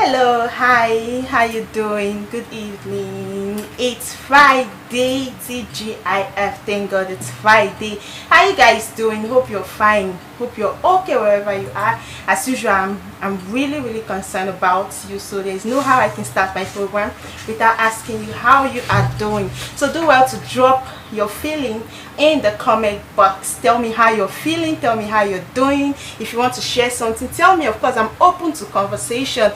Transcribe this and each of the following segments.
Hello, hi, how you doing? Good evening. It's Friday, TGIF. Thank God it's Friday. How you guys doing? Hope you're fine. Hope you're okay wherever you are. As usual, I'm really concerned about you. So there's no how I can start my program without asking you how you are doing. So do well to drop your feeling in the comment box. Tell me how you're feeling, tell me how you're doing. If you want to share something, tell me. Of course, I'm open to conversation.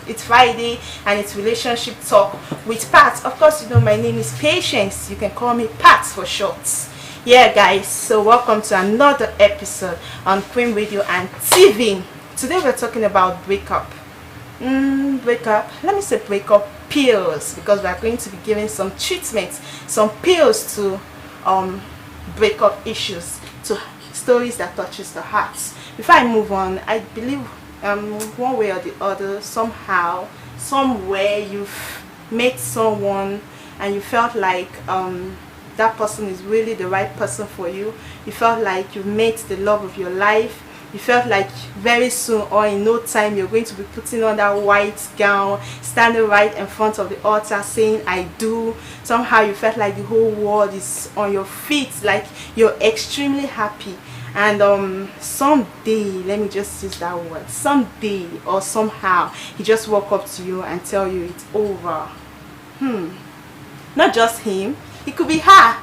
It's Friday and it's relationship talk with Pat. Of course, you know my name is Patience. You can call me Pat for short. Yeah guys, so welcome to another episode on Queen Radio and TV. Today we're talking about breakup. Breakup, let me say breakup pills, because we are going to be giving some treatments, some pills to breakup issues, to stories that touches the hearts. Before I move on, I believe one way or the other, somehow, somewhere, you've met someone and you felt like that person is really the right person for you. You felt like you met the love of your life. You felt like very soon or in no time you're going to be putting on that white gown, standing right in front of the altar saying I do. Somehow you felt like the whole world is on your feet, like you're extremely happy. And someday, let me just use that word, someday or somehow he just walk up to you and tell you it's over. Not just him, it could be her.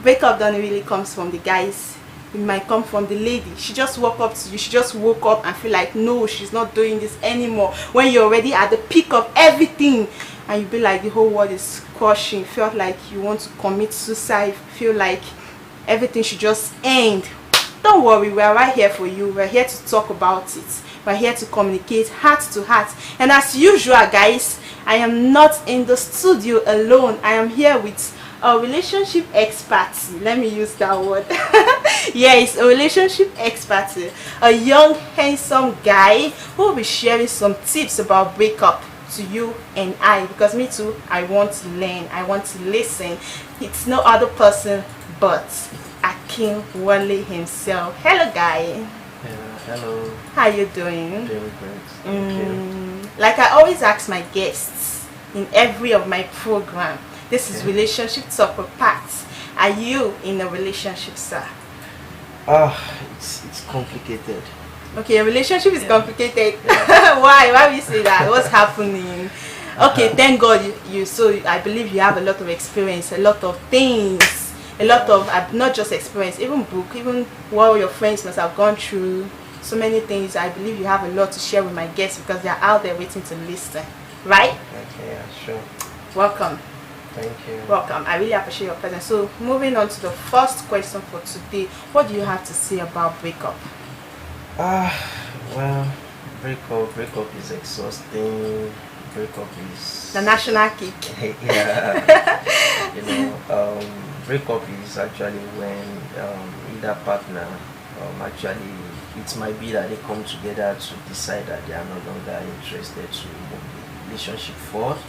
Breakup doesn't really comes from the guys. It might come from the lady. She just woke up to you. She just woke up and feel like no, she's not doing this anymore. When you're already at the peak of everything, and you be like the whole world is crushing. Felt like you want to commit suicide. Feel like everything should just end. Don't worry, we're right here for you. We're here to talk about it. We're here to communicate heart to heart. And as usual, guys, I am not in the studio alone. I am here with a relationship expert. Let me use that word. Yes, a relationship expert, a young handsome guy who will be sharing some tips about breakup to you and I, because me too, I want to learn, I want to listen. It's no other person but Akin Wale himself. Hello guy. Hello. How you doing? Doing great. Thank you. Like I always ask my guests in every of my program, this is relationship talk with Pat. Are you in a relationship, sir? It's complicated. Okay, a relationship is complicated. Why will you say that? What's happening? Okay, thank God you so I believe you have a lot of experience, a lot of things, a lot of not just experience, even book, even what your friends must have gone through, so many things. I believe you have a lot to share with my guests because they're out there waiting to listen, right? Okay, yeah, sure. Welcome. Thank you. Welcome. I really appreciate your presence. So moving on to the first question for today, what do you have to say about breakup? Well, breakup is exhausting. Breakup is The national cake. Yeah. Breakup is actually when either partner actually, it might be that they come together to decide that they are no longer interested to move the relationship forward.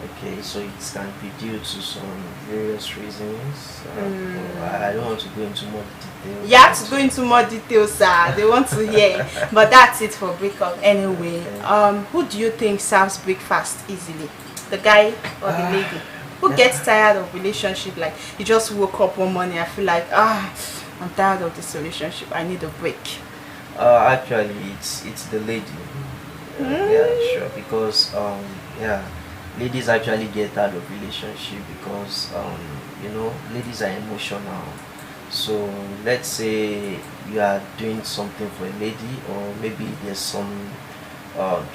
Okay, so it can be due to some various reasons. I don't want to go into more details. You have to go into more details, sir. They want to hear. But that's it for breakup anyway. Okay. Who do you think serves breakfast easily? The guy or the lady? Who gets tired of relationship? Like you just woke up one morning, I feel like I'm tired of this relationship. I need a break. Actually, it's the lady. Yeah, sure. Because ladies actually get out of relationship because ladies are emotional. So let's say you are doing something for a lady, or maybe there's some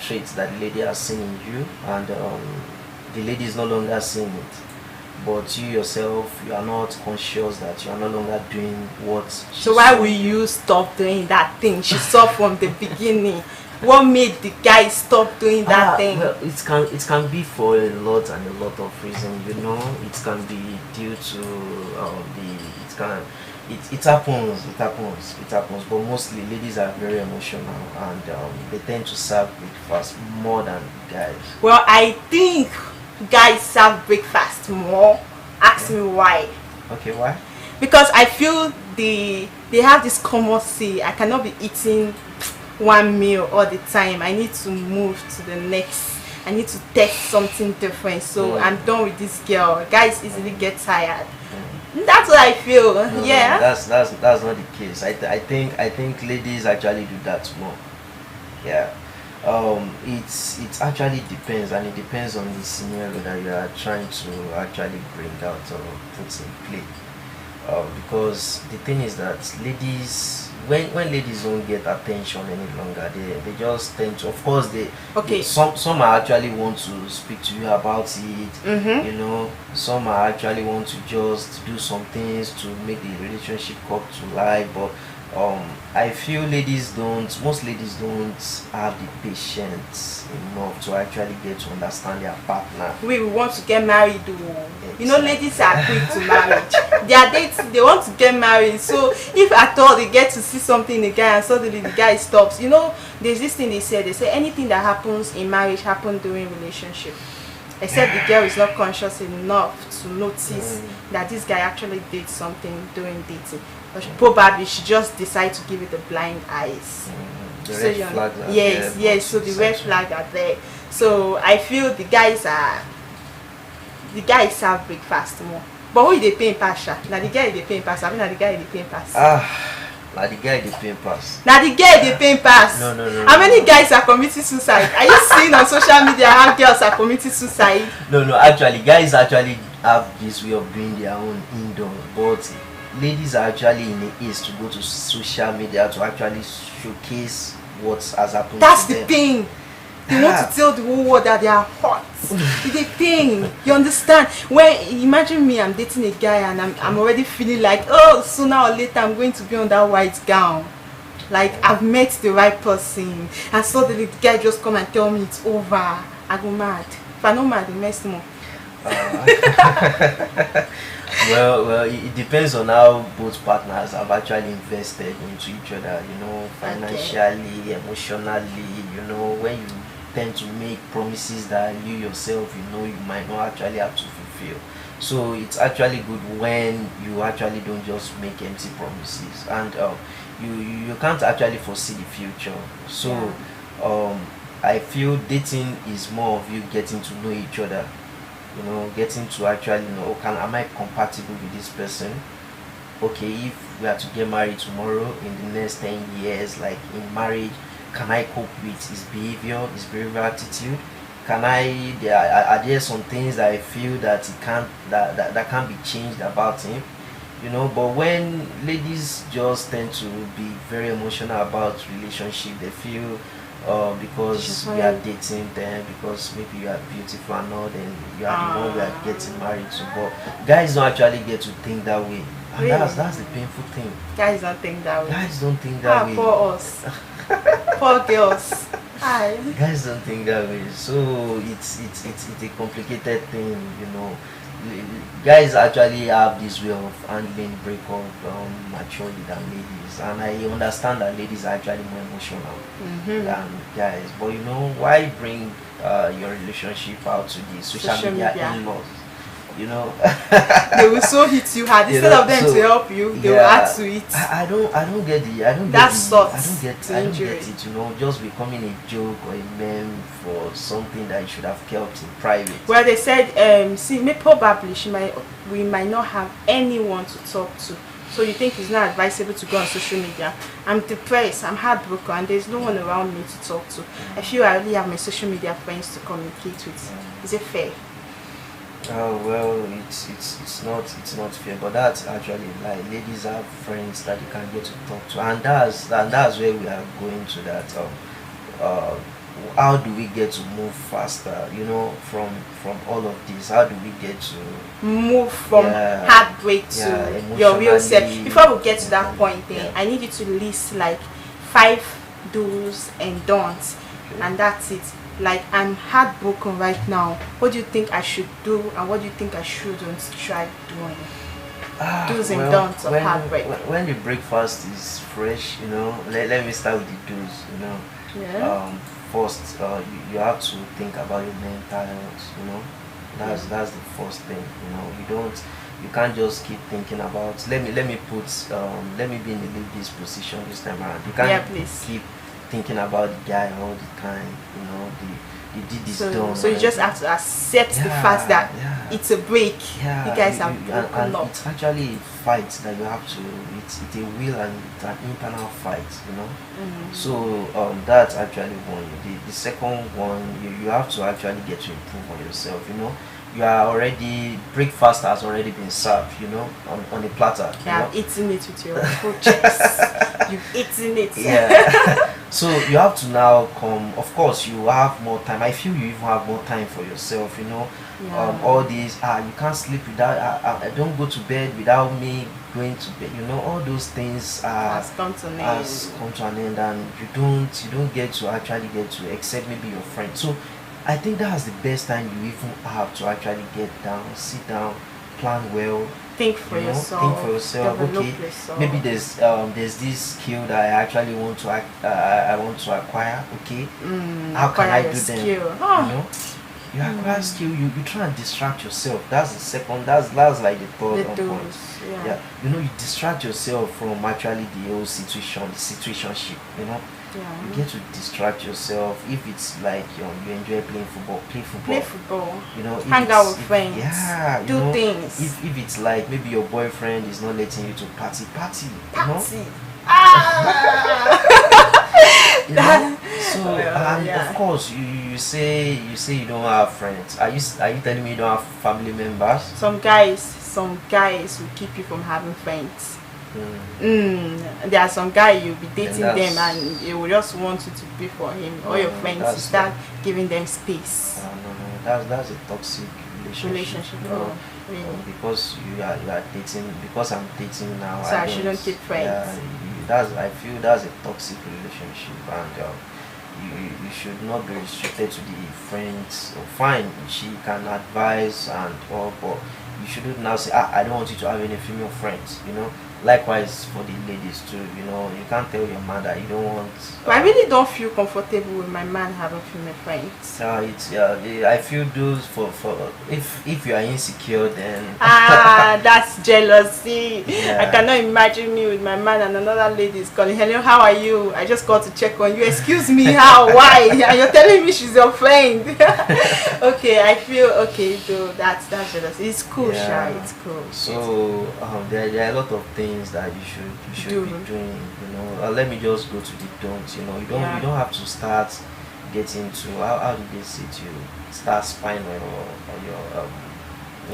traits that the lady has seen in you, and the lady is no longer seeing it, but you yourself, you are not conscious that you are no longer doing what she So why saw. will you stop doing that thing she saw from the beginning? What made the guy stop doing that thing? Well, it can be for a lot and a lot of reasons. It can be due to it happens. But mostly ladies are very emotional, and they tend to serve breakfast more than guys. Well, I think guys serve breakfast more. Ask me why. Okay, why? Because I feel they have this common say, I cannot be eating one meal all the time. I need to move to the next. I need to test something different. So I'm done with this girl. Guys easily get tired. That's what I feel. Yeah. That's not the case. I think ladies actually do that more. Yeah. It's actually depends, and it depends on the scenario that you are trying to actually bring out or put in play. Because the thing is that ladies, when ladies don't get attention any longer, they just tend to, of course Okay. some are actually want to speak to you about it. Mm-hmm. You know, some are actually want to just do some things to make the relationship come to life. But I feel most ladies don't have the patience enough to actually get to understand their partner. We want to get married though. You know, Exactly. ladies are quick to marriage. They are dating, they want to get married. So if at all they get to see something in the guy and suddenly the guy stops, you know, there's this thing they say anything that happens in marriage happens during relationship. Except the girl is not conscious enough to notice that this guy actually did something during dating. But probably she just decided to give it the blind eyes. The So red you flags are yes, there, yes. but So the it's red actually- flag are there. So I feel the guys serve breakfast more. But who they paying pass? Now the guy they paying pass. I mean, now the guy they paying pass. Like the guy they paying pass. Now the girl they paying pass. No, How many guys are committing suicide? Are you seeing on social media how girls are committing suicide? No, actually, guys actually have this way of doing their own indoor, but ladies are actually in the east to go to social media to actually showcase what has happened That's to the them. thing. They want to tell the whole world that they are hot. It's the thing. You understand? When imagine me, I'm dating a guy and I'm already feeling like, oh, sooner or later I'm going to be on that white gown. Like I've met the right person, and suddenly the guy just come and tell me it's over. I go mad. If I not mad, it mess more. Well, it depends on how both partners have actually invested into each other. You know, financially, emotionally. You know, when you tend to make promises that you yourself, you know, you might not actually have to fulfill. So it's actually good when you actually don't just make empty promises, and you can't actually foresee the future. So I feel dating is more of you getting to know each other. You know, getting to actually know, am I compatible with this person? Okay, if we are to get married tomorrow, in the next 10 years, like in marriage, can I cope with his behavior attitude? Are there some things that I feel that he can't that can be changed about him? You know, but when ladies just tend to be very emotional about relationship, they feel because we are dating them, because maybe you are beautiful and all, then you are the one we are getting married to. But guys don't actually get to think that way, and Really? that's the painful thing. Guys don't think that way. Guys don't think that way. Poor us. Poor girls. Hi. Guys don't think that way. So it's a complicated thing, you know. Guys actually have this way of handling breakup maturely than ladies, and I understand that ladies are actually more emotional than guys. But you know, why bring your relationship out to the social media in-laws? You know, They will so hit you hard. Instead of them to help you, they will add to it. I don't get the That's I don't soft get it. You know, just becoming a joke or a meme for something that you should have kept in private. Well, they said, probably we might not have anyone to talk to. So you think it's not advisable to go on social media? I'm depressed, I'm heartbroken, and there's no one around me to talk to. I feel I only have my social media friends to communicate with. Is it fair? Oh well, it's not fair, but that's actually like ladies have friends that you can get to talk to, and that's where we are going to that. How do we get to move faster? You know, from all of this, how do we get to move from heartbreak to your real self? Before we get to that point, I need you to list like 5 do's and don'ts, and that's it. Like, I'm heartbroken right now. What do you think I should do, and what do you think I shouldn't try doing? Do's and don'ts of heartbreak. When the breakfast is fresh, you know, let me start with the do's. You know, first, you have to think about your mental health. You know, that's the first thing. You know, you can't just keep thinking about. Let me be in the lady's position this time around. You can't keep thinking about the guy all the time. You know, they did this done. So you just have to accept the fact that it's a break. Yeah, You guys have broken and up. it's actually a fight that you have to. It's a will and it's an internal fight. You know. So that's actually one. The second one, you have to actually get to improve on yourself. You know, you are already breakfast has already been served. You know, on a platter. You have eaten it with your full chest. You've eaten it. Yeah. So you have to now come. Of course, you have more time. I feel you even have more time for yourself. You know, all these you can't sleep without. I don't go to bed without me going to bed. You know, all those things Has come to an end, and you don't get to actually get to except maybe your friend. So I think that's the best time you even have to actually get down, sit down, plan well. Think for yourself. Think for yourself. Develop Okay, yourself. maybe there's this skill that I actually want to I want to acquire. Okay, how can I do them? You know, you acquire skill. You try and distract yourself. That's the second. That's like the third point. Yeah, you know, you distract yourself from actually the whole situation, the situationship. You know. You get to distract yourself. If it's like you enjoy playing football, play football. You know, hang out with friends. Yeah, do things. If it's like maybe your boyfriend is not letting you to party. You know? You know? So of course you say you don't have friends. Are you telling me you don't have family members? Some guys will keep you from having friends. There are some guy you'll be dating them and you will just want you to be for him or your friends to start giving them space. No, that's a toxic relationship. Really? Because you are dating, because I'm dating now. So I shouldn't keep friends. I feel that's a toxic relationship, and you should not be restricted to the friends. Fine, she can advise and all, but you shouldn't now say, I don't want you to have any female friends. You know. Likewise for the ladies too, you know, you can't tell your man that you don't want. But I really don't feel comfortable with my man having female friends. I feel those for if you are insecure, then that's jealousy. Yeah. I cannot imagine me with my man and another lady is calling. Hello, how are you? I just called to check on you. Excuse me, how? Why? And you're telling me she's your friend. Okay, I feel okay though. That's jealousy. It's cool, it's cool. So there are a lot of things that you should be doing. You know, let me just go to the don't. You know, you don't have to start getting to how do they say to you, start spying on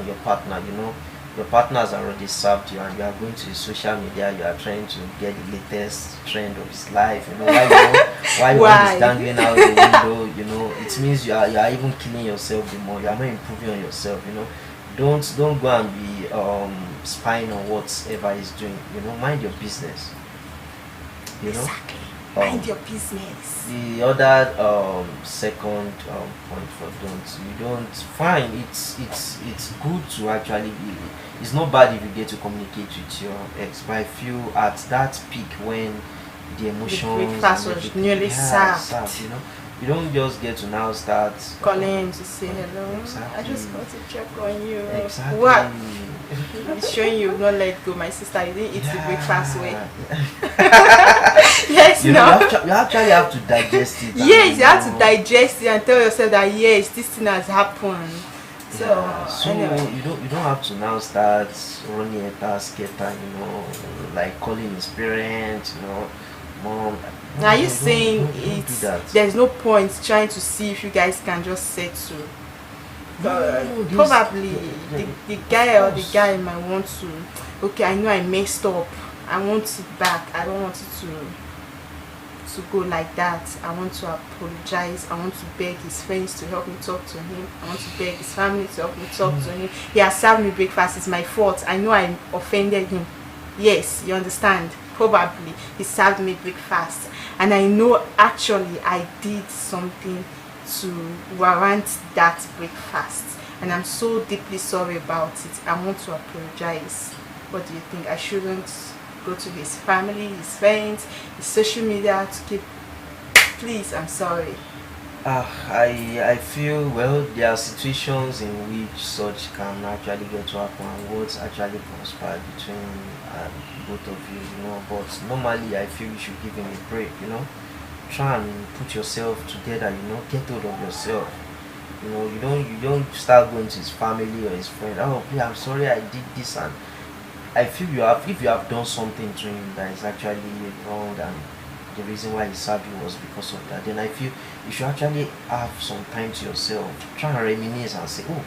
your partner. You know, your partner has already served you, and you are going to social media. You are trying to get the latest trend of his life. You know, why you is dangling out the window. You know, it means you are even killing yourself the more. You are not improving on yourself. You know. Don't go and be spying on whatever he's doing. You know, mind your business. You know, exactly. Mind your business. The other second point for you don't find it's good to actually be. It's not bad if you get to communicate with your ex, but I feel at that peak when the emotions breakfast was nearly served. You know. You don't just get to now start calling to say hello. Exactly. I just want to check on you. Exactly. What? It's showing you not let go, my sister. You didn't eat the breakfast way. Yes, you actually have to digest it. Yes, you have to digest it and tell yourself that yes, this thing has happened. So anyway. you don't have to now start running a task getter, you know, like calling his parents, you know, mom. Are you saying there's no point trying to see if you guys can just settle? Probably the guy or the guy might want to, okay, I know I messed up, I want it back, I don't want it to go like that. I want to apologize. I want to beg his friends to help me talk to him. I want to beg his family to help me talk to him. He has served me breakfast. It's my fault. I know I offended him. Yes, you understand. Probably he served me breakfast, and I know actually I did something to warrant that breakfast, and I'm so deeply sorry about it. I want to apologize. What do you think? I shouldn't go to his family, his friends, his social media to keep? Please, I'm sorry. I feel, well, there are situations in which such can actually get to happen, and what's actually conspired between both of you, you know. But normally, I feel you should give him a break, you know. try and put yourself together. Get hold of yourself. You don't start going to his family or his friend. Oh, please, I'm sorry, I did this, and I feel if you have done something to him that is actually wrong, and the reason why he served you was because of that, then I feel you should actually have some time to yourself. Try and reminisce and say, oh,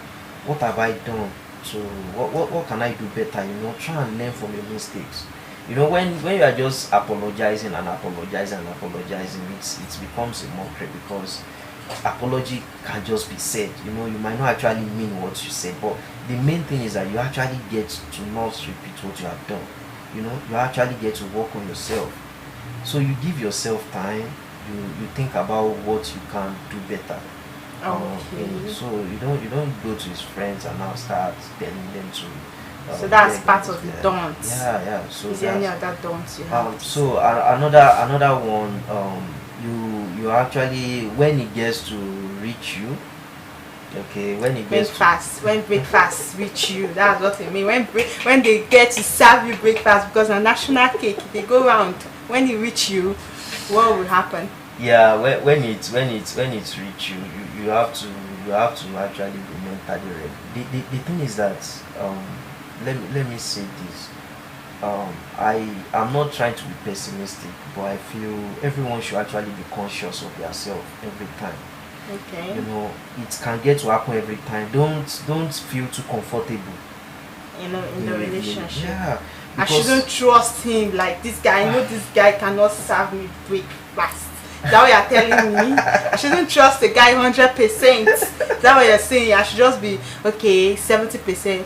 what have I done? So what can I do better? Try and learn from your mistakes. When you are just apologizing and apologizing and apologizing, it becomes a mockery, because apology can just be said. You might not actually mean what you said, but the main thing is that you actually get to not repeat what you have done. You actually get to work on yourself. So you give yourself time. You think about what you can do better. Okay. So you don't go to his friends and now start telling them to. So that's part of the don'ts. Yeah. So is there any other don'ts you have? So another one. You actually, when it gets to reach you. Okay, when it gets when breakfast reach you, that's what I mean. When they get to serve you breakfast, because on national cake they go round. When it reach you, what will happen? Yeah, when it's reach you, you have to actually be mentally ready. The thing is that let me say this. I'm not trying to be pessimistic, but I feel everyone should actually be conscious of themselves every time. Okay. It can get to happen every time. Don't feel too comfortable In the relationship. Yeah. I shouldn't trust him like this guy. I know this guy cannot serve me breakfast. Is that what you're telling me? I shouldn't trust the guy 100%. Is that what you're saying? I should just be okay, 70%.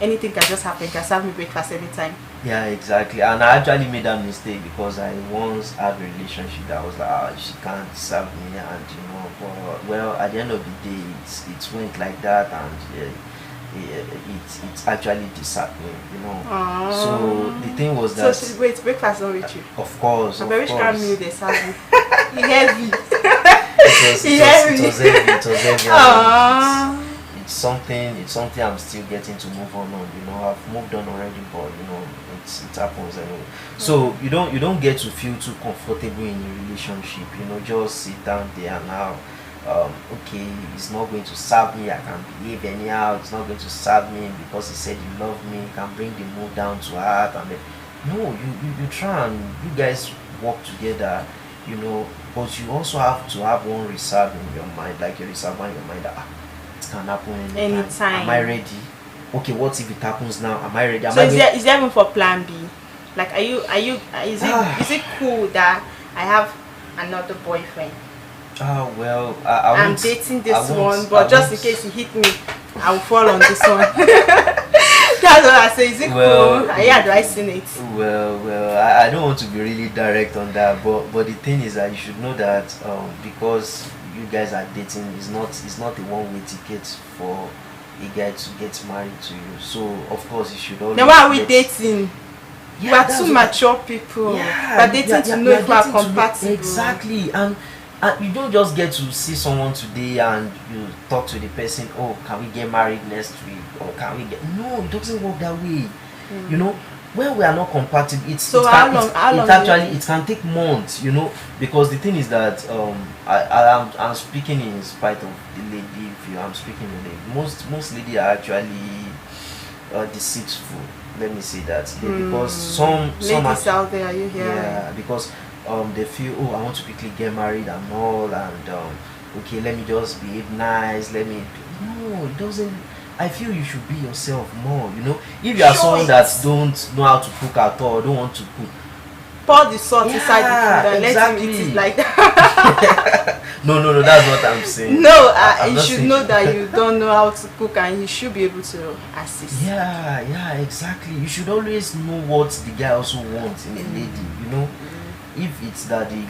Anything can just happen. Can serve me breakfast anytime. Yeah, exactly. And I actually made that mistake, because I once had a relationship that was like, she can't serve me, and but well, at the end of the day, it went like that, and it's actually disheartening. So the thing was that. So wait, breakfast don't reach you? Of course. A very strong meal they serve you. Heavy. It was heavy. It's something I'm still getting to move on. I've moved on already, but it happens anyway. So you don't get to feel too comfortable in a relationship. Just sit down there and now. Okay, he's not going to serve me, I can behave anyhow. It's not going to serve me because he said he loved me. He can bring the mood down to heart, and no, you try and you guys work together. But you also have to have one reserve in your mind, like a reserve in your mind that it can happen anytime. Am I ready? Okay, what if it happens now? Am I ready? Is there room for plan B? Like, is it cool that I have another boyfriend? Well, I'm dating this one, but just in case he hit me, I will fall on this one. That's what I say. Is it cool? Are you advising it? Well, I don't want to be really direct on that, but the thing is that you should know that because you guys are dating, it's not a one-way ticket for a guy to get married to you. So of course you should always. Then why are we dating? Yeah, we are two mature people. Yeah, we're dating to know if we are compatible. Exactly, and you don't just get to see someone today and you talk to the person, oh, can we get married next week, or can we get, no, it doesn't work that way. When we are not compatible, it can take months, because the thing is that I'm speaking in spite of the lady. If I'm speaking the lady, most ladies are actually deceitful. Let me say that because some ladies out there, are you here? Yeah, because they feel, oh, I want to quickly get married and all, and okay, let me just behave nice, no, it doesn't. I feel you should be yourself more. If you are someone that don't know how to cook at all, don't want to cook, pour the salt inside the food and let him eat it like that. no, that's what I'm saying. No, you should know that you don't know how to cook, and you should be able to assist. Yeah, exactly. You should always know what the guy also wants in a lady. If it's that the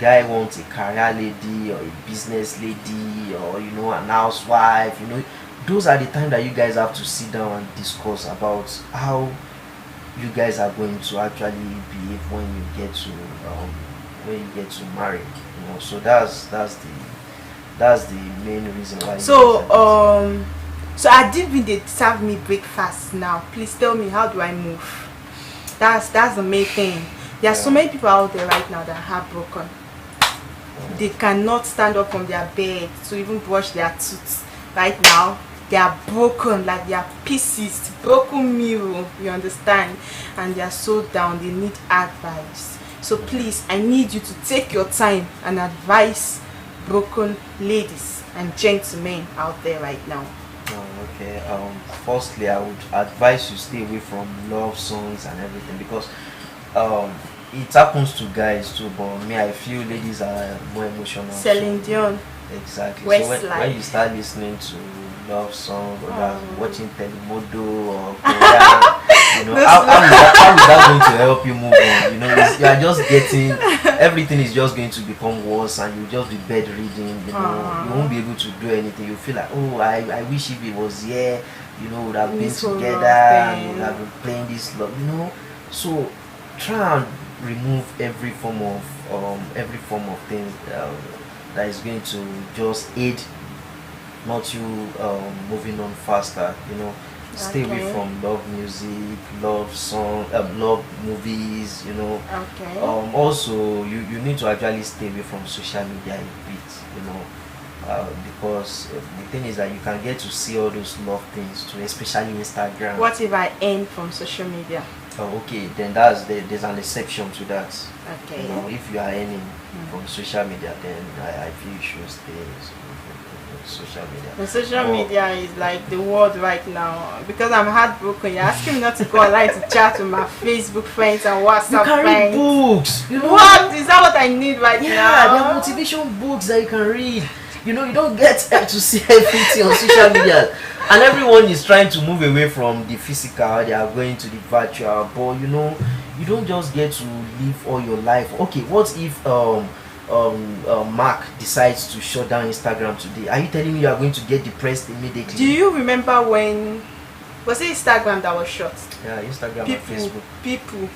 guy wants a career lady or a business lady or an housewife, those are the time that you guys have to sit down and discuss about how you guys are going to actually behave when you get to marry. So that's the main reason why. So I didn't they serve me breakfast now. Please tell me, how do I move? That's the main thing. There are so many people out there right now that are heartbroken. They cannot stand up from their bed to even brush their teeth. Right now, they are broken, like they are pieces, broken mirror, you understand? And they are so down, they need advice. So please, I need you to take your time and advise broken ladies and gentlemen out there right now. Okay. Firstly, I would advise you stay away from love songs and everything because um, it happens to guys too. But me, I feel ladies are more emotional. Celine Dion. Exactly. So Westlife. when you start listening to love song or watching Telemodo or Korean, how is that going to help you move on? You are just getting everything is just going to become worse, and you'll just be bedridden. You won't be able to do anything. You feel like, oh, I wish if it was here, would have been together and would have been playing this love. So try and remove every form of things that is going to just aid not you moving on faster. Stay away from love music, love song, love movies. Okay. Also you need to actually stay away from social media a bit. Because the thing is that you can get to see all those love things too, especially Instagram. What if I earn from social media? Okay, then there's an exception to that. Okay. If you are earning from social media, then I feel you should stay on social media. The social media is like the world right now. Because I'm heartbroken, you're asking me not to go online to chat with my Facebook friends and WhatsApp you can friends. Read books. What? Is that what I need right now? Yeah, there are motivation books that you can read. You don't get to see everything on social media, and everyone is trying to move away from the physical. They are going to the virtual, but you don't just get to live all your life. Okay, what if Mark decides to shut down Instagram today? Are you telling me you are going to get depressed immediately? Do you remember when was it Instagram that was shut? Yeah, Instagram and Facebook. People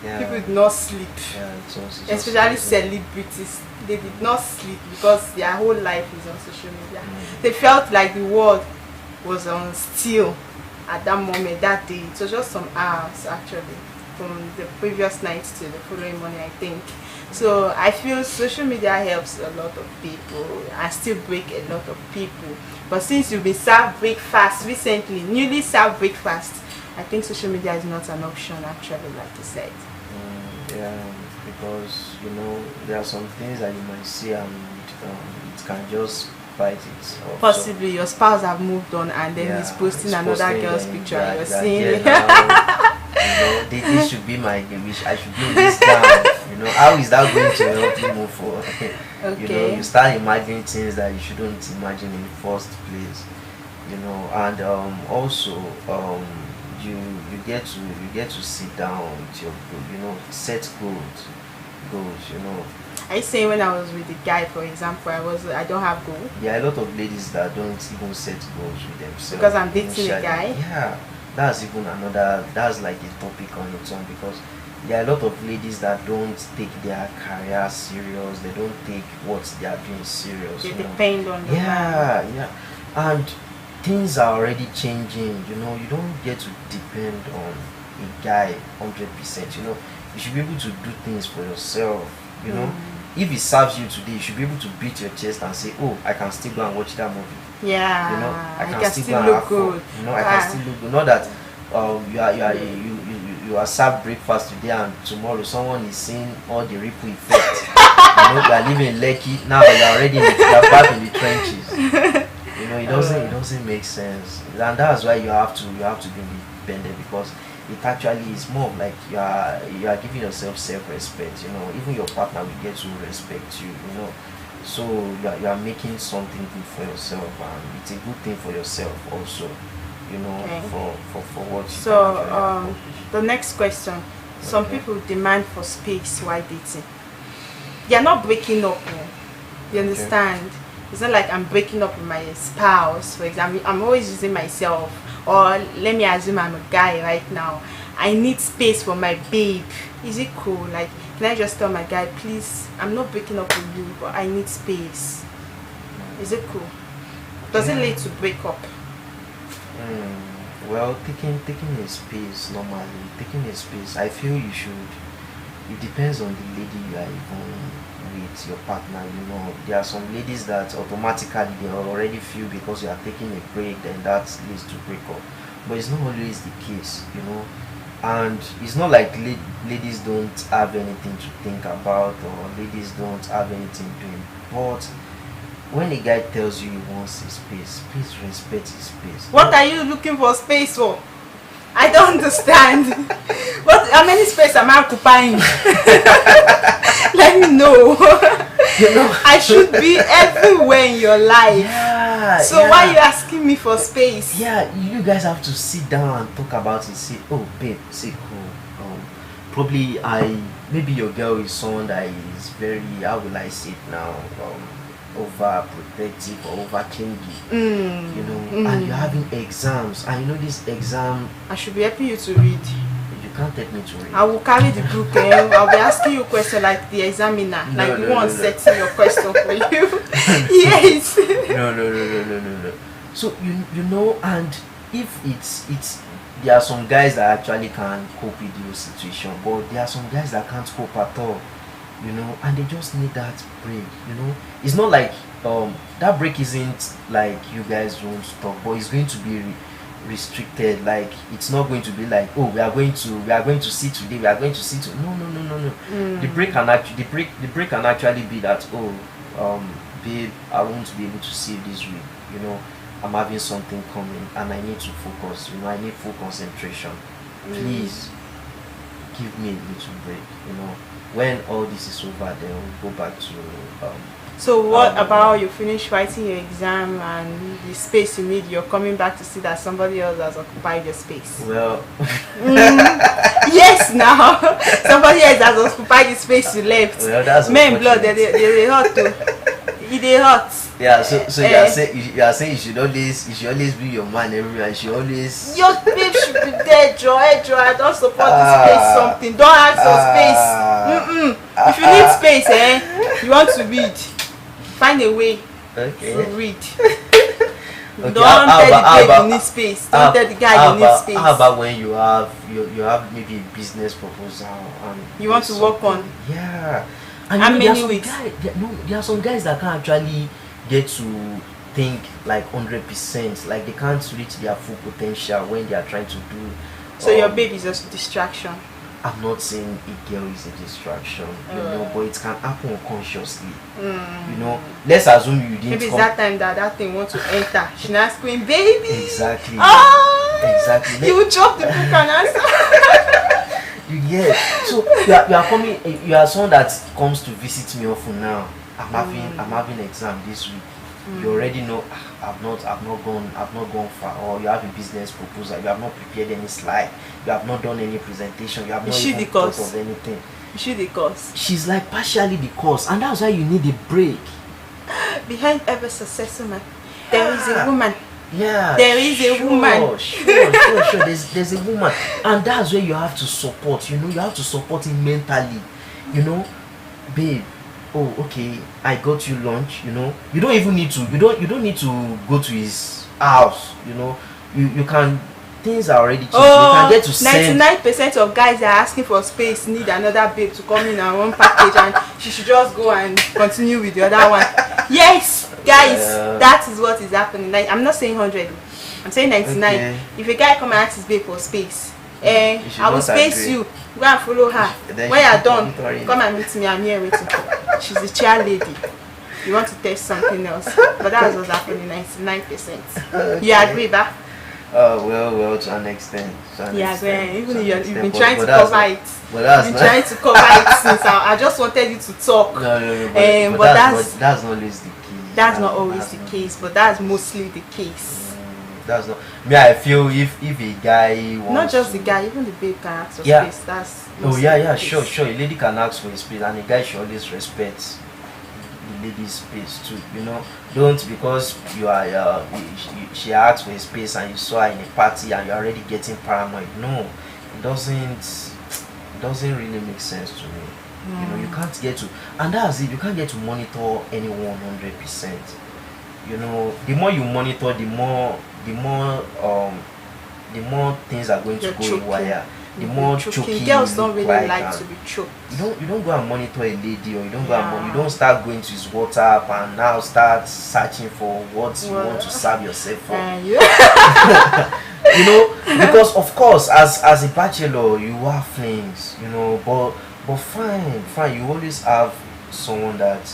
Yeah. did not sleep. Yeah, Especially celebrities. They did not sleep because their whole life is on social media. They felt like the world was on still at that moment, that day. It was just some hours actually, from the previous night to the following morning, I think. So I feel social media helps a lot of people and still break a lot of people. But since you've been served breakfast recently, newly served breakfast, I think social media is not an option actually, like you said. Yeah, because there are some things that you might see and it can just bite it off. Possibly your spouse have moved on and then he's posting another girl's picture and you're seeing it. This should be my wish. I should be in this gown. How is that going to help you move forward? Okay. You start imagining things that you shouldn't imagine in the first place. And also you get to sit down with your set goals. Are you saying when I was with the guy, for example, I don't have goals? There are a lot of ladies that don't even set goals with themselves. Because I'm dating a guy? Yeah, that's like a topic on its own, because there are a lot of ladies that don't take their career serious. They don't take what they are doing serious. They depend on the man. Yeah. And things are already changing. You don't get to depend on a guy 100%. You should be able to do things for yourself. If it serves you today, you should be able to beat your chest and say, oh, I can still go and watch that movie. Yeah, I can still look good. I can still look good. Not that you are served breakfast today and tomorrow someone is seeing all the ripple effects. You are living in Lekki now. You are already back in the trenches. It doesn't make sense, and that's why you have to be independent, because it actually is more of like you are giving yourself self-respect. Even your partner will get to respect you. So you are making something good for yourself, and it's a good thing for yourself also. Okay. For what you So can accomplish. the next question: some people demand for space while dating. They are not breaking up. You understand? It's not like I'm breaking up with my spouse, for example. I'm always using myself. Or let me assume I'm a guy right now. I need space for my babe. Is it cool? Like, can I just tell my guy, please, I'm not breaking up with you, but I need space. Is it cool? Does it lead to breakup? Well, taking a space normally, taking a space, I feel you should. It depends on the lady you are even with your partner. You know, there are some ladies that automatically they already feel because you are taking a break, then that leads to breakup. But it's not always the case, you know. And it's not like ladies don't have anything to think about, or ladies don't have anything doing. But when a guy tells you he wants his space, please respect his space. What are you looking for space for? I don't understand. How many space am I occupying? Let me know. You know, I should be everywhere in your life. yeah. So why are you asking me for space? Yeah, you guys have to sit down and talk about it. Say, oh babe, say cool. Probably maybe your girl is someone that is very, how will I say it now? Overprotective or over clingy, you know, and you're having exams, and you know this exam. I should be helping you to read. You can't help me to read. I will carry the book and I'll be asking you questions like the examiner, like the one setting your question for you. Yes. No. So you know, and if it's there are some guys that actually can cope with your situation, but there are some guys that can't cope at all. You know, and they just need that break. You know, it's not like that break isn't like you guys won't stop, but it's going to be restricted. Like it's not going to be like, oh, we are going to see today, we are going to see to no. The break can actually be that, oh, babe, I won't be able to see this week. You know, I'm having something coming and I need to focus. You know, I need full concentration. Please give me a little break. You know. When all this is over, then we'll go back to so what about you finish writing your exam and the space you need, you're coming back to see that somebody else has occupied your space? Well, yes, now somebody else has occupied the space you left. Well, that's men blood, they hot too. They hot. Yeah, so you are saying you should always be your man everywhere. You should always, your babe should be there, Joy. I don't support this space. Something. Don't ask for space. If you need space, you want to read, find a way to read. Okay, Don't tell the babe you need space. Don't tell the guy you need space. How about when you have maybe a business proposal and you want to work on? Yeah. And how many weeks? There are some guys that can't actually get to think like 100%, like they can't reach their full potential when they are trying to do. So your baby is just a distraction. I'm not saying a girl is a distraction, you know, but it can happen unconsciously. You know, let's assume you didn't. Maybe it's that time that thing wants to enter. She's not screaming, baby. Exactly. Exactly. You will drop the book and answer. You get. So you are coming. You are someone that comes to visit me often now. I'm having exam this week. You already know I've not gone far, or you have a business proposal, you have not prepared any slide, you have not done any presentation, you have not even thought of anything. Is she the cause? She's like partially the cause, and that's why you need a break. Behind every successful man, there is a woman. Yeah, there is a woman. Sure. There's a woman, and that's where you have to support. You know, you have to support him mentally. You know, babe. Oh, okay, I got you lunch. You know, you don't even need to. You don't need to go to his house. You know, you can. Things are already changed. You can get to 99% of guys that are asking for space need another babe to come in and one package, and she should just go and continue with the other one. Yes, guys, that is what is happening. Like, I'm not saying 100, I'm saying 99. Okay. If a guy come and ask his babe for space, I will space you. Go and follow her. When you're done, come and meet me. I'm here waiting. She's a chair lady. You want to test something else, but that's what's happening. 99%. Okay. You agree, ba? Well, to an extent. Yeah, even if you've been trying to cover it. But you've been trying to cover it since I just wanted you to talk. No. But that's not always the case. That's not always the case, but that's mostly the case. That's not. I feel if a guy wants, not just the guy, even the babe can ask for space. That's sure. A lady can ask for his space, and a guy should always respect the lady's space too. You know, don't because you are she asked for a space and you saw her in a party and you're already getting paranoid. No, it doesn't really make sense to me. You know, you can't get to, and that's it. You can't get to monitor anyone 100%. You know, the more you monitor, the more things are going to go wire. the more choking. choking Girls you don't look really like and to be choked. you don't go and monitor a lady, or you don't go and Yeah. you don't start going to his WhatsApp and now start searching for what you want to Well, serve yourself for. yeah. You know, because of course as a bachelor you have things, you know, but fine, you always have someone that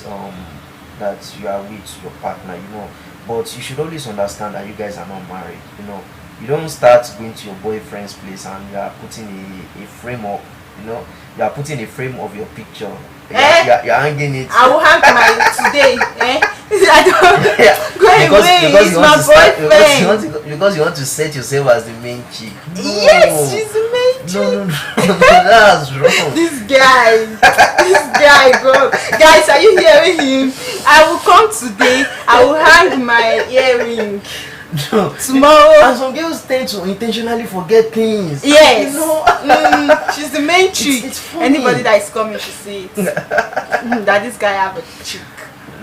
you are with, your partner, you know. But you should always understand that you guys are not married, you know. You don't start going to your boyfriend's place and you are putting a frame up, you know, you are putting a frame of your picture. You're hanging it. I will hang my today. I don't Yeah, go away. because He's you my want to start, boyfriend. because you want to set yourself as the main chick. No. Yes, she's the main No, chick. that's wrong. This guy, bro. Guys, are you hearing him? I will come today. I will hang my earring No. tomorrow. And some girls tend to intentionally forget things. Yes. You know? She's the main chick. It's funny. Anybody that is coming should see it. That this guy have a chick.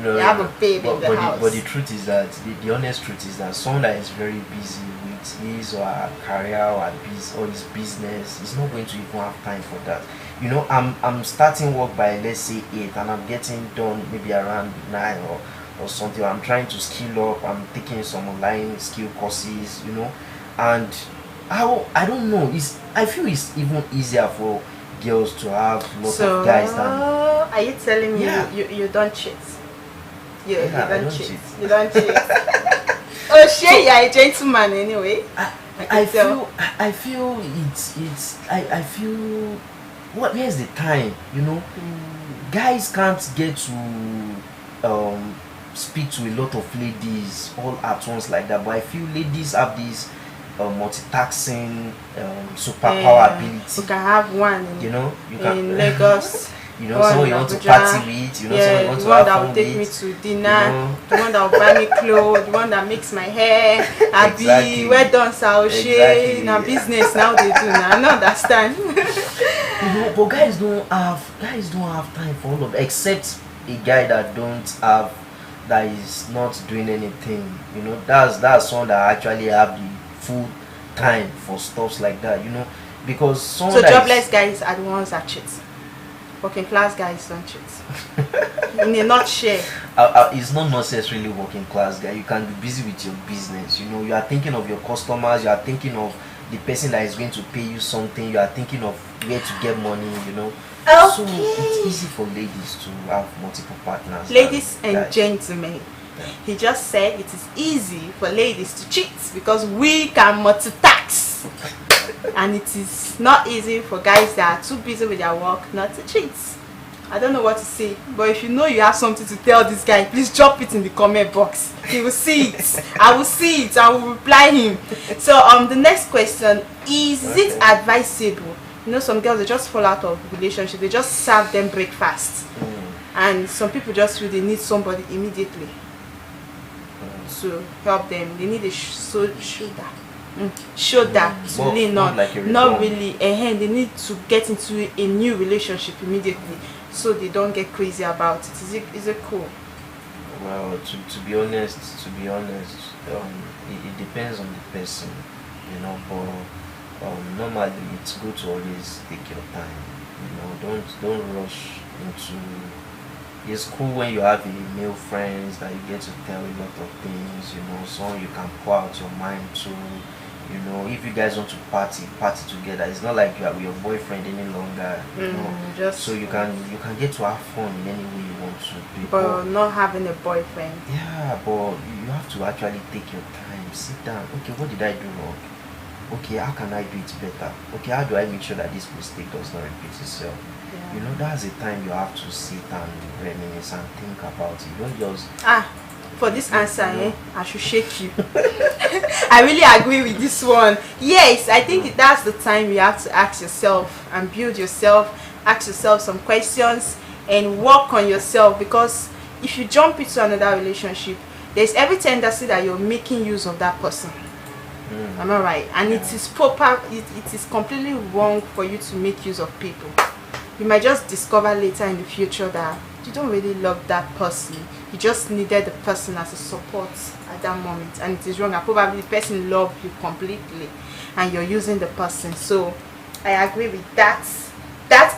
No, They have a baby in the but house. But the truth is that the honest truth is that someone that is very busy with his or her career or his business is not going to even have time for that. You know, I'm starting work by, let's say, 8 and I'm getting done maybe around 9 or something. I'm trying to skill up. I'm taking some online skill courses, you know, and I don't know. I feel it's even easier for girls to have lots of guys than. Are you telling me Yeah. you don't cheat? Yeah, You I don't don't cheat. cheat. You don't cheat. Oh shit, you're a gentleman anyway. I feel I feel where's the time, you know? Guys can't get to speak to a lot of ladies all at once like that, but I feel ladies have this multitasking superpower ability. You can have one You know, you can in Lagos. you know, one someone in you want to Abuja. party with, you know, someone you want the to one have that fun will take me with. to dinner, You know? the one that will buy me clothes, the one that makes my hair. Exactly. Abi, well done, Saoshi. Exactly. Now business now they do now. I don't understand. You know, but guys don't have time for all of it, except a guy that is not doing anything. You know, that's someone that actually have the full time for stuffs like that. You know, because someone So that jobless guys are the ones that cheat. Working class guys don't cheat. In a nutshell. It's not necessarily working class guy. You can be busy with your business. You know, you are thinking of your customers. You are thinking of the person that is going to pay you something. You are thinking of where to get money. You know. So it's easy for ladies to have multiple partners. Ladies and guys. gentlemen, he just said it is easy for ladies to cheat because we can multitask. And it is not easy for guys that are too busy with their work not to cheat. I don't know what to say, but if you know you have something to tell this guy, please drop it in the comment box. He will see it. I will see it. I will reply him. So the next question is: it advisable? You know, some girls, they just fall out of relationship, they just serve them breakfast, and some people just feel they need somebody immediately to help them. They need a shoulder to lean on. like Not really they need to get into a new relationship immediately, so they don't get crazy about it. Is it cool? Well, to be honest, it depends on the person, you know. But normally it's good to always take your time. You know, don't rush into. It's cool when you have a male friends that you get to tell a lot of things. You know, someone you can pour out your mind to. You know, if you guys want to party together. It's not like you are with your boyfriend any longer. You know, so you can get to have fun in any way you want to. But not having a boyfriend. Yeah, but you have to actually take your time. Sit down. Okay, what did I do wrong? Okay, how can I do it better? Okay, how do I make sure that this mistake does not repeat itself? Yeah. You know, that's the time you have to sit and reminisce and think about it. You don't just for this answer, I should shake you. I really agree with this one. Yes, I think that's the time you have to ask yourself and build yourself, ask yourself some questions and work on yourself, because if you jump into another relationship, there's every tendency that you're making use of that person. Am I right? And it is proper, it is completely wrong for you to make use of people. You might just discover later in the future that you don't really love that person. You just needed the person as a support at that moment, and it is wrong. And probably the person loved you completely and you're using the person. So I agree with that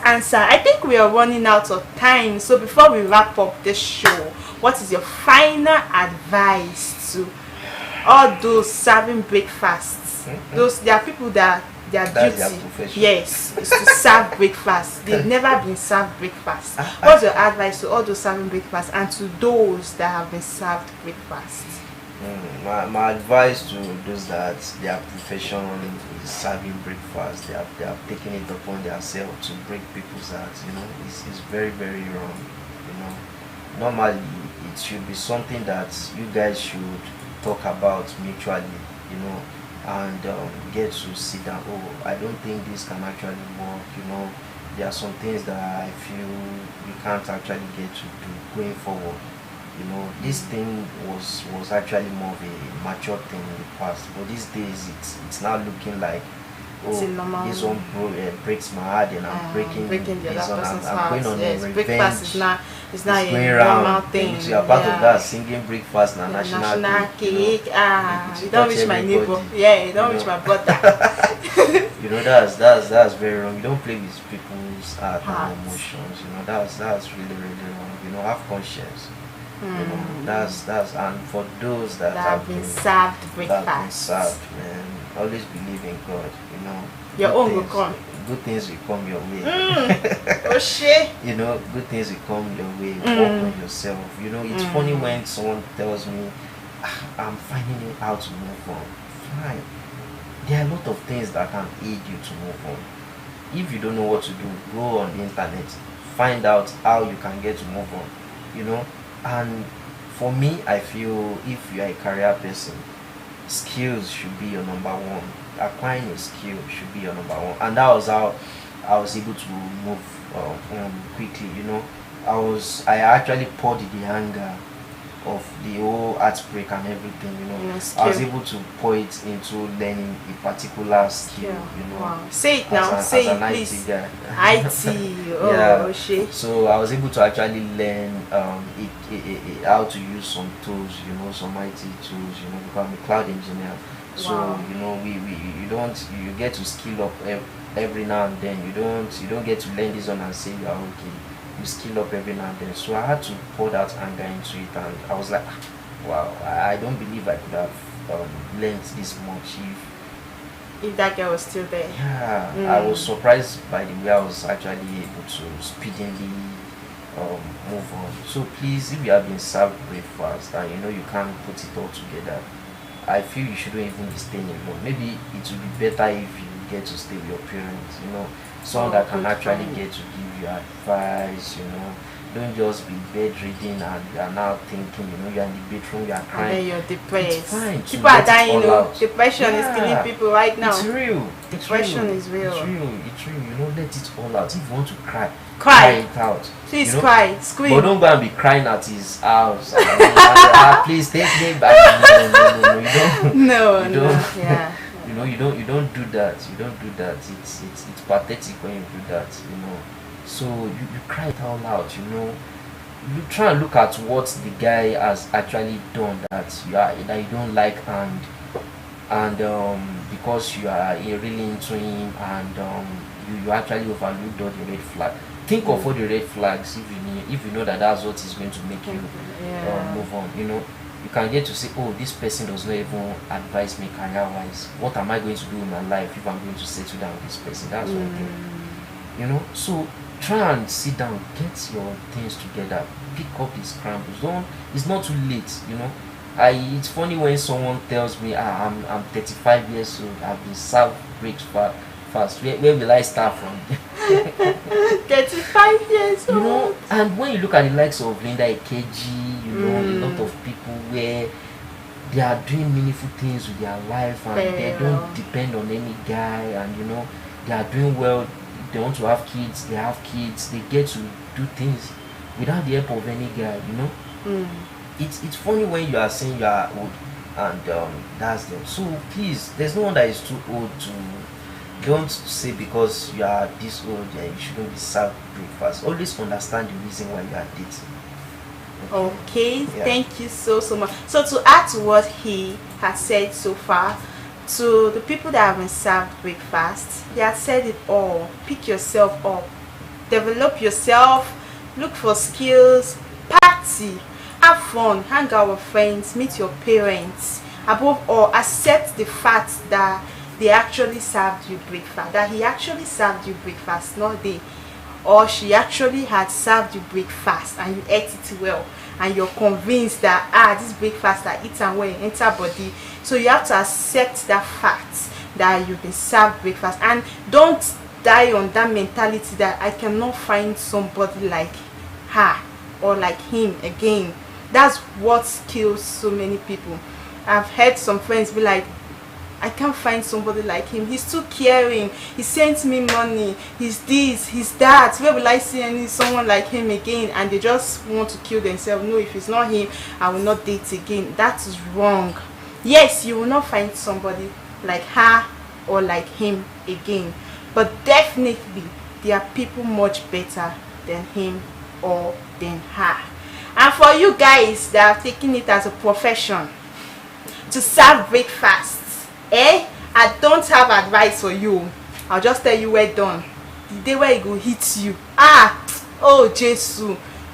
answer. I think we are running out of time. So before we wrap up this show, what is your final advice to all those serving breakfasts? Those there are people that their That's their duty, profession. yes, is to serve breakfast. They've never been served breakfast. What's your advice to all those serving breakfast and to those that have been served breakfast? My advice to those that their profession is serving breakfast, they have taken it upon themselves to break people's hearts, is very, very wrong. Normally it should be something that you guys should talk about mutually, and get to sit down. Oh, I don't think this can actually work. There are some things that I feel we can't actually get to do going forward. This thing was actually more of a mature thing in the past, but these days it's now looking like, It's a normal this one breaks my heart and I'm breaking the this other one. person's I'm heart. going on Yes, a breakfast revenge. is not It's a going normal around. thing. You are part of Yeah. that singing breakfast na Yeah, national cake. It You don't touch reach my neighbor. everybody, Yeah, you don't you reach know. my brother. That's very wrong. You don't play with people's heart Hearts. and emotions. That's really, really wrong. Have conscience. That's and for those that That have been served been breakfast. served, man, always believe in God. Your Good own will things- come. Good things will come your way. Oh shit. Good things will come your way. Work on yourself. It's funny when someone tells me, I'm finding it out to move on. Fine. There are a lot of things that can aid you to move on. If you don't know what to do, go on the internet, find out how you can get to move on. And for me, I feel if you are a career person, skills should be your number one. Acquiring a skill should be your number one, and that was how I was able to move on quickly. I actually poured the anger of the whole heartbreak and everything. I was skill. able to pour it into learning a particular skill. Wow. Say it now. as Say an it, IT please. guy. IT. Oh Yeah. shit. So I was able to actually learn how to use some tools, some IT tools, because I'm a cloud engineer. So Wow. you get to skill up every now and then. You don't get to learn this one and say you are okay. You skill up every now and then. So I had to pour that anger into it, and I was like, wow, I don't believe I could have learned this much If that girl was still there. yeah, I was surprised by the way I was actually able to speedily move on. So please, if you have been served breakfast and you can't put it all together, I feel you shouldn't even be staying alone. Maybe it would be better if you get to stay with your parents. Someone that can good actually point. get to give you advice. Don't just be bedridden and you are now thinking, you're in the bedroom, you are And crying. then you're depressed. It's fine to People are let it dying, all out. Depression is Yeah. killing people right now. It's real. It's Depression real. is real. It's real. Let it all out. If you want to cry, Cry. it out. Please You know? cry, scream. But don't go and be crying at his house. Please take me back. No, you don't. No, You no, don't. yeah. You don't do that. You don't do that. It's pathetic when you do that. So you cry it out loud. You try and look at what the guy has actually done that you don't like, and because you are really into him, and you actually overlooked all the red flag. Think of all the red flags if you know that that's what is going to make you Yeah. move on. You can get to say, oh, this person does not even advise me career wise. What am I going to do in my life if I'm going to settle down with this person? That's one thing. So try and sit down, get your things together, pick up these scrambles. It's not too late. It's funny when someone tells me, I'm 35 years old, I've been served breakfast. Where will I start from? 35 years old. And when you look at the likes of Linda Ikeji, a lot of people where they are doing meaningful things with their life, and they don't depend on any guy, and they are doing well. They want to have kids, they have kids, they get to do things without the help of any guy. It's funny when you are saying you are old, and that's them. So please, there's no one that is too old to. Don't say because you are this old, you shouldn't be served breakfast. Always understand the reason why you are dating. Okay, Yeah. thank you so much. So to add to what he has said so far, To the people that haven't served breakfast, they have said it all. Pick yourself up, develop yourself, look for skills, party, have fun, hang out with friends, meet your parents. Above all, accept the fact that they actually served you breakfast, that he actually served you breakfast, not they, or she actually had served you breakfast and you ate it well, and you're convinced that this breakfast I eat and well enter body. So you have to accept that fact that you've been served breakfast, and don't die on that mentality that I cannot find somebody like her or like him again. That's what kills so many people. I've heard some friends be like, I can't find somebody like him. He's too caring. He sends me money. He's this, he's that. Where will I see someone like him again? And they just want to kill themselves. No, if it's not him, I will not date again. That is wrong. Yes, you will not find somebody like her or like him again. But definitely, there are people much better than him or than her. And for you guys that are taking it as a profession to serve breakfast, I don't have advice for you. I'll just tell you where done. The day where it will hit you, oh Jesus,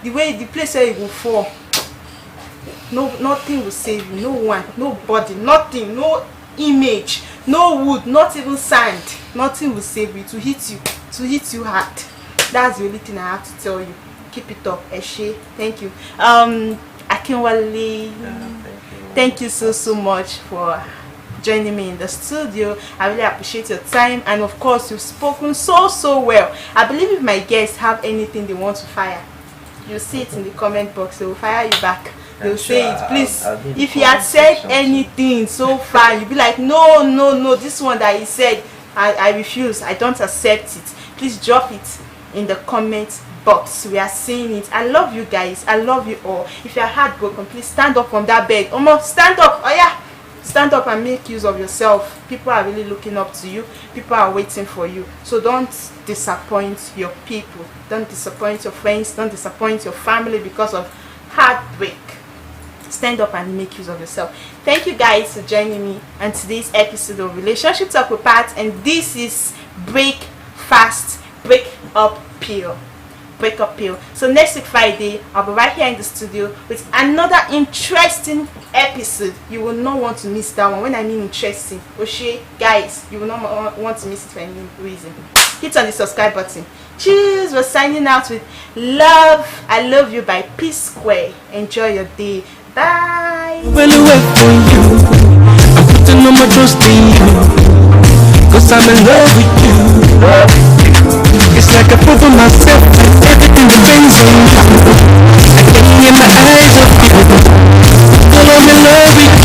the place where it will fall, nothing will save you. No one, nobody, nothing, no image, no wood, not even sand, nothing will save you. To hit you hard. That's the only thing I have to tell you. Keep it up, Eshe. Thank you. Akinwale, thank you so much for joining me in the studio. I really appreciate your time, and of course you've spoken so well. I believe if my guests have anything they want to fire, you see it in the comment box. They will fire you back. They'll say it. Please, if you had said anything so far, you'll be like, no, this one that he said, I refuse, I don't accept it. Please drop it in the comment box. We are seeing it. I love you guys. I love you all. If you are heartbroken, please stand up from that bed. Almost stand up. Oh yeah, stand up and make use of yourself. People are really looking up to you. People are waiting for you. So don't disappoint your people. Don't disappoint your friends. Don't disappoint your family because of heartbreak. Stand up and make use of yourself. Thank you guys for joining me on today's episode of Relationship Talk with Pat, and this is Breakfast Breakup Pill. Breakup Pill. So next week Friday, I'll be right here in the studio with another interesting episode. You will not want to miss that one. When I mean interesting, Oshe, guys, you will not want to miss it for any reason. Hit on the subscribe button. Cheers. We're signing out with Love, I Love You by P Square. Enjoy your day. Bye. Well, wait for you. I'm putting all my trust in you, 'cause I'm in love with you. It's like I prove myself, everything depends on you. I can see in my eyes of you, 'cause I'm in love with you.